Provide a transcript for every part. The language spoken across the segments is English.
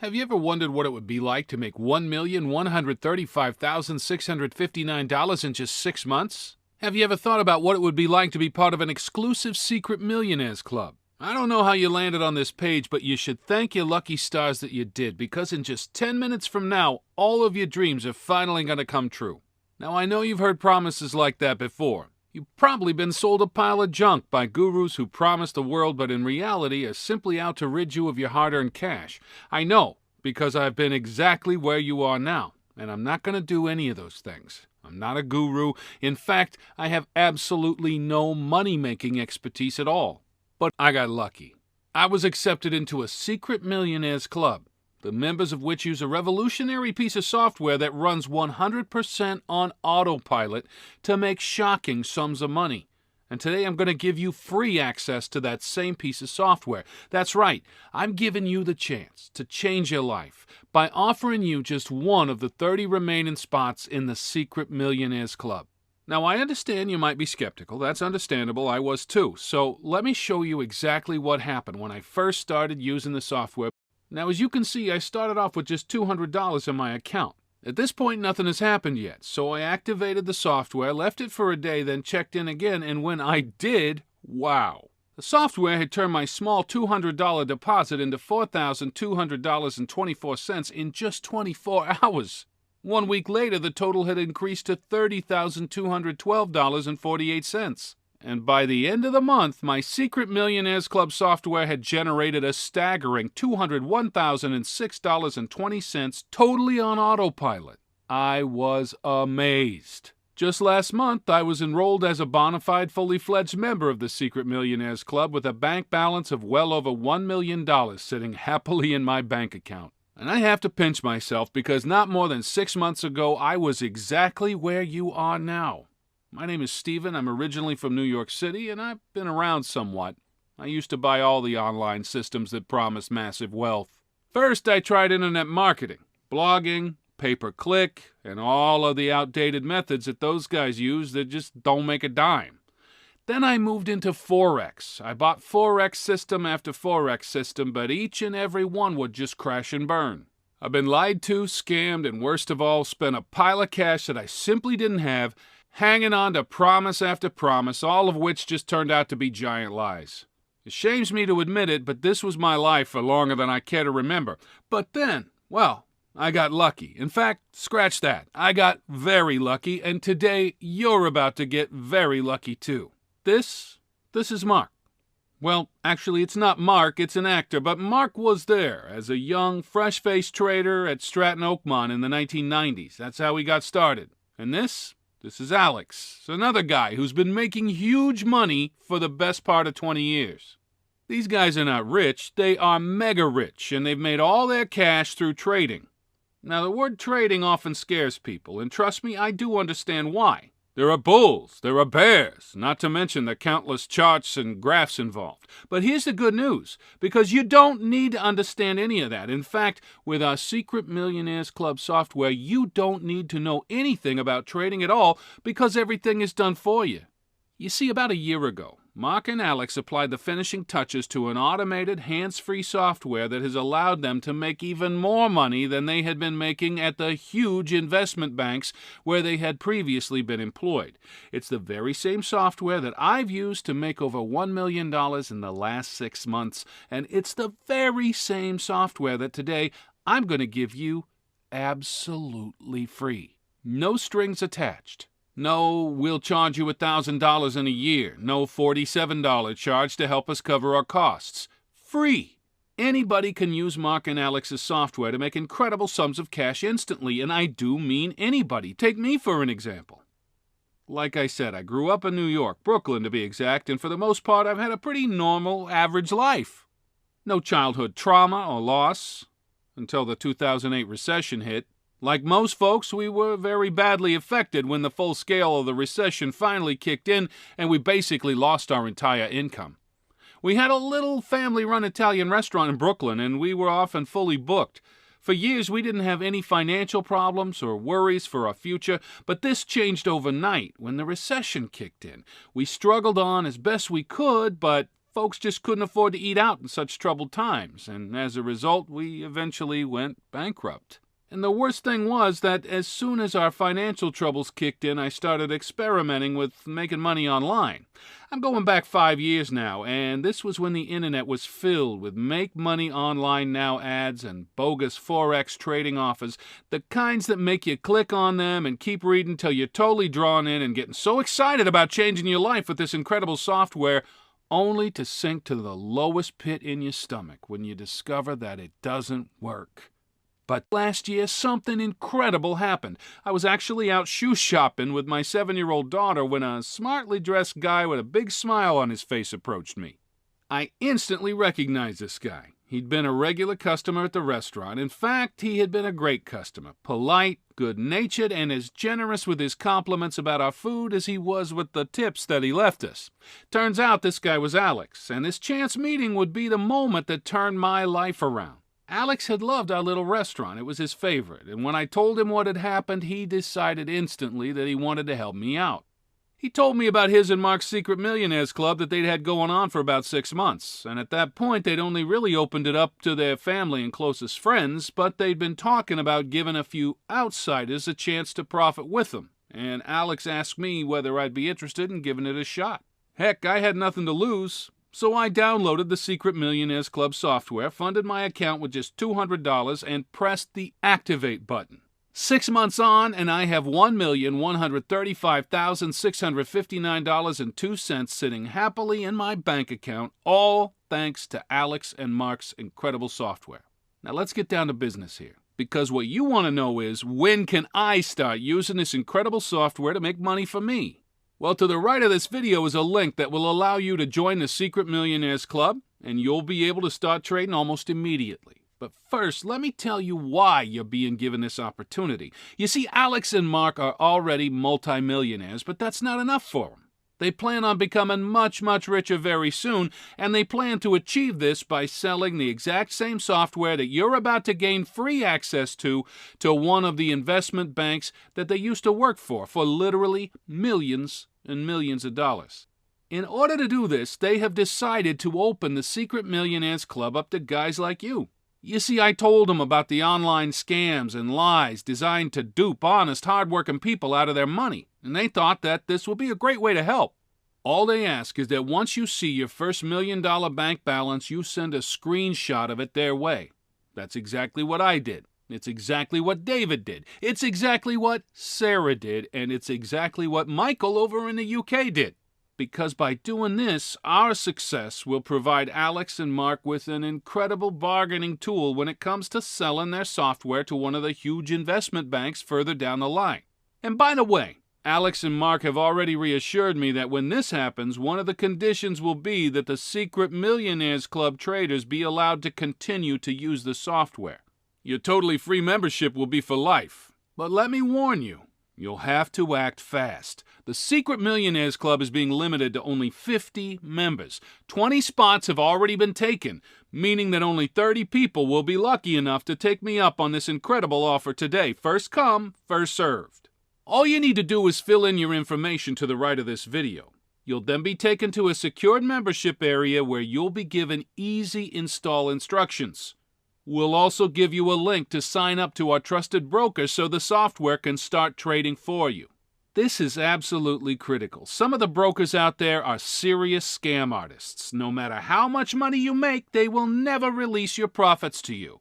Have you ever wondered what it would be like to make $1,135,659 in just 6 months? Have you ever thought about what it would be like to be part of an exclusive secret millionaires club? I don't know how you landed on this page, but you should thank your lucky stars that you did, because in just 10 minutes from now, all of your dreams are finally going to come true. Now, I know you've heard promises like that before. You've probably been sold a pile of junk by gurus who promise the world but in reality are simply out to rid you of your hard-earned cash. I know, because I've been exactly where you are now, and I'm not going to do any of those things. I'm not a guru. In fact, I have absolutely no money-making expertise at all. But I got lucky. I was accepted into a secret millionaires club, the members of which use a revolutionary piece of software that runs 100% on autopilot to make shocking sums of money. And today I'm going to give you free access to that same piece of software. That's right, I'm giving you the chance to change your life by offering you just one of the 30 remaining spots in the Secret Millionaires Club. Now, I understand you might be skeptical. That's understandable. I was too. So let me show you exactly what happened when I first started using the software. Now, as you can see, I started off with just $200 in my account. At this point, nothing has happened yet, so I activated the software, left it for a day, then checked in again, and when I did, wow! The software had turned my small $200 deposit into $4,200.24 in just 24 hours. 1 week later, the total had increased to $30,212.48. And by the end of the month, my Secret Millionaires Club software had generated a staggering $201,006.20 totally on autopilot. I was amazed. Just last month, I was enrolled as a bona fide, fully fledged member of the Secret Millionaires Club with a bank balance of well over $1 million sitting happily in my bank account. And I have to pinch myself because not more than 6 months ago, I was exactly where you are now. My name is Steven. I'm originally from New York City, and I've been around somewhat. I used to buy all the online systems that promised massive wealth. First, I tried internet marketing, blogging, pay-per-click, and all of the outdated methods that those guys use that just don't make a dime. Then I moved into Forex. I bought Forex system after Forex system, but each and every one would just crash and burn. I've been lied to, scammed, and worst of all, spent a pile of cash that I simply didn't have, hanging on to promise after promise, all of which just turned out to be giant lies. It shames me to admit it, but this was my life for longer than I care to remember. But then, well, I got lucky. In fact, scratch that. I got very lucky, and today you're about to get very lucky too. This is Mark. Well, actually, it's not Mark, it's an actor, but Mark was there as a young, fresh-faced trader at Stratton Oakmont in the 1990s. That's how he got started. And this is Alex, another guy who's been making huge money for the best part of 20 years. These guys are not rich, they are mega rich, and they've made all their cash through trading. Now, the word trading often scares people, and trust me, I do understand why. There are bulls, there are bears, not to mention the countless charts and graphs involved. But here's the good news, because you don't need to understand any of that. In fact, with our Secret Millionaires Club software, you don't need to know anything about trading at all because everything is done for you. You see, about a year ago, Mark and Alex applied the finishing touches to an automated, hands-free software that has allowed them to make even more money than they had been making at the huge investment banks where they had previously been employed. It's the very same software that I've used to make over $1 million in the last 6 months, and it's the very same software that today I'm going to give you absolutely free. No strings attached. No, we'll charge you $1,000 in a year. No $47 charge to help us cover our costs. Free! Anybody can use Mark and Alex's software to make incredible sums of cash instantly, and I do mean anybody. Take me for an example. Like I said, I grew up in New York, Brooklyn to be exact, and for the most part I've had a pretty normal, average life. No childhood trauma or loss until the 2008 recession hit. Like most folks, we were very badly affected when the full scale of the recession finally kicked in and we basically lost our entire income. We had a little family-run Italian restaurant in Brooklyn and we were often fully booked. For years, we didn't have any financial problems or worries for our future, but this changed overnight when the recession kicked in. We struggled on as best we could, but Folks just couldn't afford to eat out in such troubled times, and as a result, we eventually went bankrupt. And the worst thing was that as soon as our financial troubles kicked in, I started experimenting with making money online. I'm going back 5 years now, and this was when the internet was filled with make money online now ads and bogus Forex trading offers, the kinds that make you click on them and keep reading till you're totally drawn in and getting so excited about changing your life with this incredible software, only to sink to the lowest pit in your stomach when you discover that it doesn't work. But last year, something incredible happened. I was actually out shoe shopping with my 7-year-old daughter when a smartly dressed guy with a big smile on his face approached me. I instantly recognized this guy. He'd been a regular customer at the restaurant. In fact, he had been a great customer, polite, good-natured, and as generous with his compliments about our food as he was with the tips that he left us. Turns out this guy was Alex, and this chance meeting would be the moment that turned my life around. Alex had loved our little restaurant. It was his favorite, and when I told him what had happened, he decided instantly that he wanted to help me out. He told me about his and Mark's Secret Millionaires Club that they'd had going on for about 6 months, and at that point they'd only really opened it up to their family and closest friends, but they'd been talking about giving a few outsiders a chance to profit with them, and Alex asked me whether I'd be interested in giving it a shot. Heck, I had nothing to lose. So I downloaded the Secret Millionaires Club software, funded my account with just $200, and pressed the Activate button. 6 months on, and I have $1,135,659.02 sitting happily in my bank account, all thanks to Alex and Mark's incredible software. Now let's get down to business here, because what you want to know is, when can I start using this incredible software to make money for me? Well, to the right of this video is a link that will allow you to join the Secret Millionaires Club, and you'll be able to start trading almost immediately. But first, let me tell you why you're being given this opportunity. You see, Alex and Mark are already multimillionaires, but that's not enough for them. They plan on becoming much, much richer very soon, and they plan to achieve this by selling the exact same software that you're about to gain free access to one of the investment banks that they used to work for literally millions and millions of dollars. In order to do this, they have decided to open the Secret Millionaires Club up to guys like you. You see, I told them about the online scams and lies designed to dupe honest, hard-working people out of their money, and they thought that this would be a great way to help. All they ask is that once you see your first $1 million bank balance, you send a screenshot of it their way. That's exactly what I did. It's exactly what David did. It's exactly what Sarah did. And it's exactly what Michael over in the UK did. Because by doing this, our success will provide Alex and Mark with an incredible bargaining tool when it comes to selling their software to one of the huge investment banks further down the line. And by the way, Alex and Mark have already reassured me that when this happens, one of the conditions will be that the Secret Millionaires Club traders be allowed to continue to use the software. Your totally free membership will be for life. But let me warn you, you'll have to act fast. The Secret Millionaires Club is being limited to only 50 members. 20 spots have already been taken, meaning that only 30 people will be lucky enough to take me up on this incredible offer today. First come, first served. All you need to do is fill in your information to the right of this video. You'll then be taken to a secured membership area where you'll be given easy install instructions. We'll also give you a link to sign up to our trusted broker so the software can start trading for you. This is absolutely critical. Some of the brokers out there are serious scam artists. No matter how much money you make, they will never release your profits to you.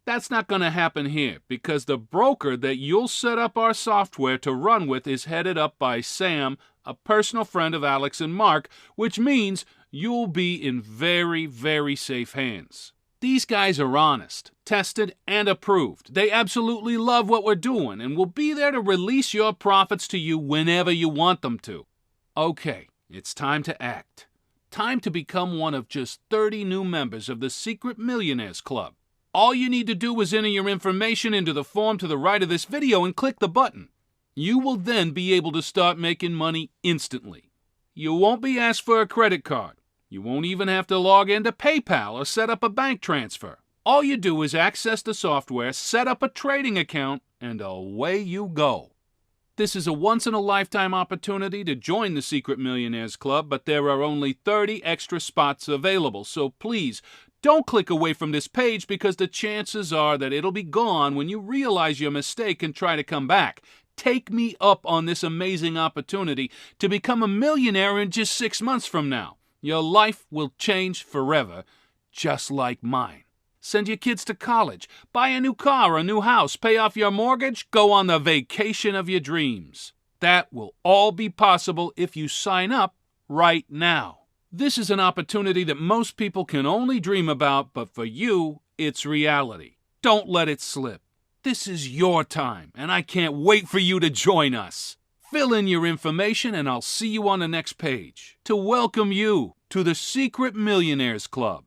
That's not going to happen here because the broker that you'll set up our software to run with is headed up by Sam, a personal friend of Alex and Mark, which means you'll be in very, very safe hands. These guys are honest, tested, and approved. They absolutely love what we're doing and will be there to release your profits to you whenever you want them to. Okay, it's time to act. Time to become one of just 30 new members of the Secret Millionaires Club. All you need to do is enter your information into the form to the right of this video and click the button. You will then be able to start making money instantly. You won't be asked for a credit card. You won't even have to log into PayPal or set up a bank transfer. All you do is access the software, set up a trading account, and away you go. This is a once-in-a-lifetime opportunity to join the Secret Millionaires Club, but there are only 30 extra spots available, so please don't click away from this page because the chances are that it'll be gone when you realize your mistake and try to come back. Take me up on this amazing opportunity to become a millionaire in just 6 months from now. Your life will change forever, just like mine. Send your kids to college, buy a new car or a new house, pay off your mortgage, go on the vacation of your dreams. That will all be possible if you sign up right now. This is an opportunity that most people can only dream about, but for you, it's reality. Don't let it slip. This is your time, and I can't wait for you to join us. Fill in your information, and I'll see you on the next page to welcome you to the Secret Millionaires Club.